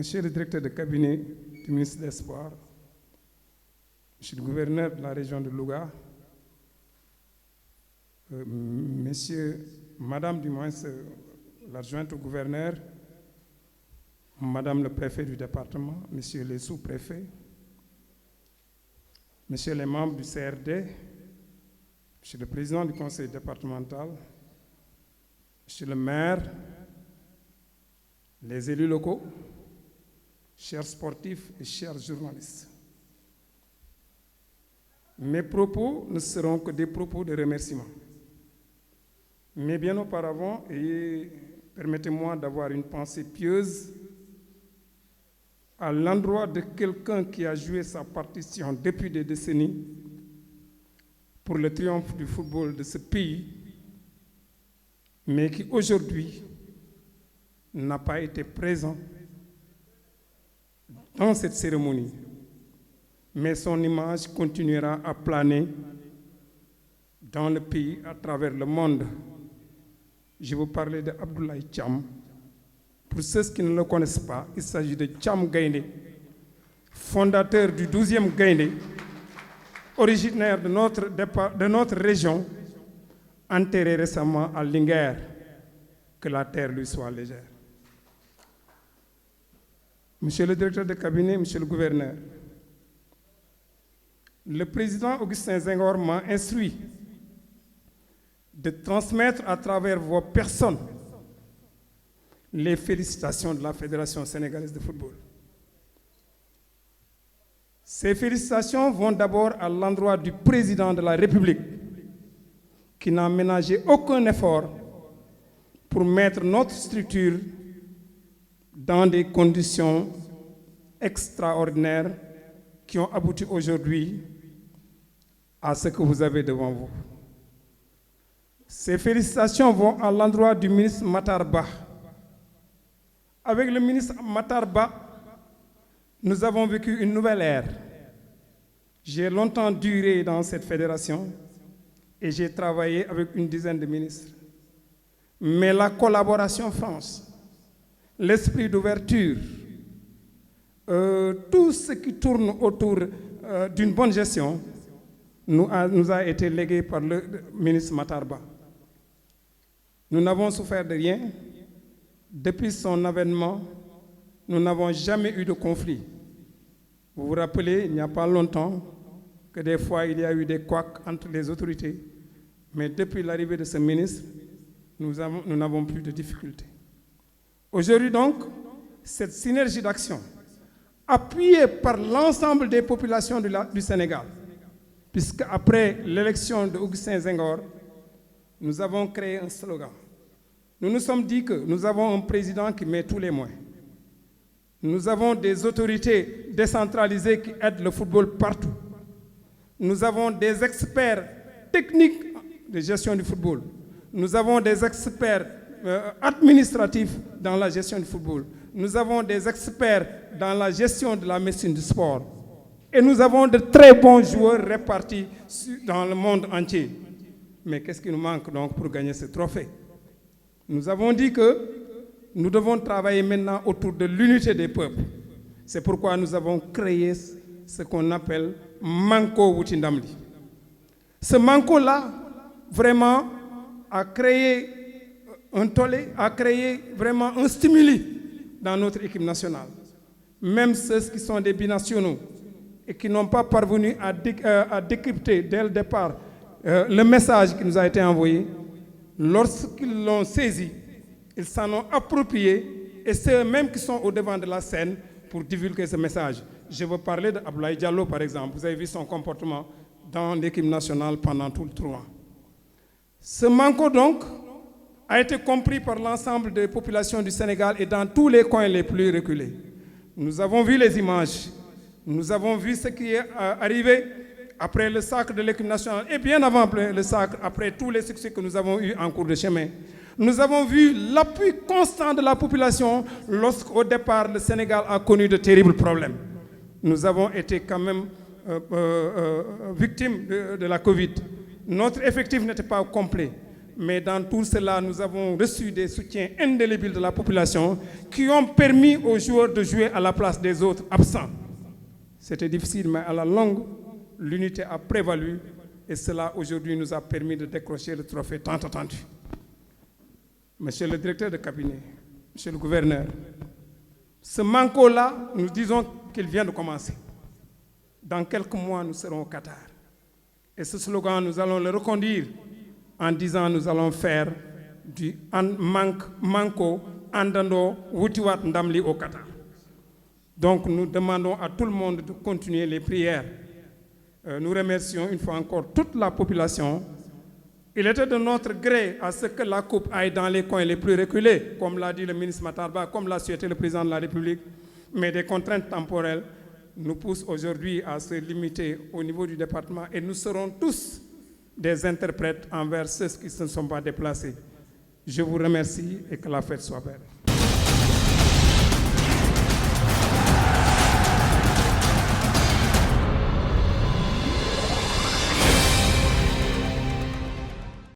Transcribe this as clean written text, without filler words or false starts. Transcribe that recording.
Monsieur le directeur de cabinet du ministre des Sports, Monsieur le gouverneur de la région de Louga, Madame du moins l'adjointe au gouverneur, Madame le préfet du département, Messieurs les sous-préfets, Messieurs les membres du CRD, Monsieur le président du conseil départemental, Monsieur le maire, les élus locaux, chers sportifs et chers journalistes. Mes propos ne seront que des propos de remerciement. Mais bien auparavant, permettez-moi d'avoir une pensée pieuse à l'endroit de quelqu'un qui a joué sa partition depuis des décennies pour le triomphe du football de ce pays, mais qui aujourd'hui n'a pas été présent dans cette cérémonie. Mais son image continuera à planer dans le pays, à travers le monde. Je vous parlais de Abdoulaye Thiam. Pour ceux qui ne le connaissent pas, il s'agit de Thiam Gaïndé, fondateur du 12e Gaïndé, originaire de notre région, enterré récemment à Linguère. Que la terre lui soit légère. Monsieur le directeur de cabinet, Monsieur le gouverneur, le président Augustin Senghor m'a instruit de transmettre à travers vos personnes les félicitations de la Fédération sénégalaise de football. Ces félicitations vont d'abord à l'endroit du président de la République, qui n'a ménagé aucun effort pour mettre notre structure dans des conditions extraordinaires qui ont abouti aujourd'hui à ce que vous avez devant vous. Ces félicitations vont à l'endroit du ministre Matar Ba. Avec le ministre Matar Ba, nous avons vécu une nouvelle ère. J'ai longtemps duré dans cette fédération et j'ai travaillé avec une dizaine de ministres. Mais la collaboration franche, l'esprit d'ouverture, tout ce qui tourne autour d'une bonne gestion nous a été légué par le ministre Matar Ba. Nous n'avons souffert de rien. Depuis son avènement, nous n'avons jamais eu de conflit. Vous vous rappelez, il n'y a pas longtemps, que des fois il y a eu des couacs entre les autorités. Mais depuis l'arrivée de ce ministre, nous n'avons plus de difficultés. Aujourd'hui donc, cette synergie d'action, appuyée par l'ensemble des populations du Sénégal, puisque après l'élection de Augustin Senghor, nous avons créé un slogan. Nous nous sommes dit que nous avons un président qui met tous les moyens. Nous avons des autorités décentralisées qui aident le football partout. Nous avons des experts techniques de gestion du football. Nous avons des experts administratifs dans la gestion du football. Nous avons des experts dans la gestion de la médecine du sport. Et nous avons de très bons joueurs répartis dans le monde entier. Mais qu'est-ce qui nous manque donc pour gagner ce trophée? Nous avons dit que nous devons travailler maintenant autour de l'unité des peuples. C'est pourquoi nous avons créé ce qu'on appelle Manko Wutindamli. Ce Manko-là, vraiment, a créé un tollé, a créé vraiment un stimuli dans notre équipe nationale. Même ceux qui sont des binationaux et qui n'ont pas parvenu à décrypter dès le départ le message qui nous a été envoyé, lorsqu'ils l'ont saisi, ils s'en ont approprié et c'est eux-mêmes qui sont au devant de la scène pour divulguer ce message. Je veux parler d'Abdoulaye Diallo, par exemple. Vous avez vu son comportement dans l'équipe nationale pendant tout le tournoi. Ce manko, donc, a été compris par l'ensemble des populations du Sénégal et dans tous les coins les plus reculés. Nous avons vu les images, nous avons vu ce qui est arrivé après le sacre de l'équipe nationale et bien avant le sacre, après tous les succès que nous avons eus en cours de chemin. Nous avons vu l'appui constant de la population lorsqu'au départ le Sénégal a connu de terribles problèmes. Nous avons été quand même victimes de la Covid. Notre effectif n'était pas complet. mais dans tout cela, nous avons reçu des soutiens indélébiles de la population qui ont permis aux joueurs de jouer à la place des autres absents. C'était difficile, mais à la longue, l'unité a prévalu et cela aujourd'hui nous a permis de décrocher le trophée tant attendu. Monsieur le directeur de cabinet, monsieur le gouverneur, ce manco-là, nous disons qu'il vient de commencer. Dans quelques mois, nous serons au Qatar. Et ce slogan, nous allons le reconduire en disant nous allons faire du manco andando wutiwat ndamli au Qatar. Donc nous demandons à tout le monde de continuer les prières. Nous remercions une fois encore toute la population. Il était de notre gré à ce que la coupe aille dans les coins les plus reculés, comme l'a dit le ministre Matar Ba, comme l'a souhaité le président de la République, mais des contraintes temporelles nous poussent aujourd'hui à se limiter au niveau du département et nous serons tous des interprètes envers ceux qui ne se sont pas déplacés. Je vous remercie et que la fête soit belle.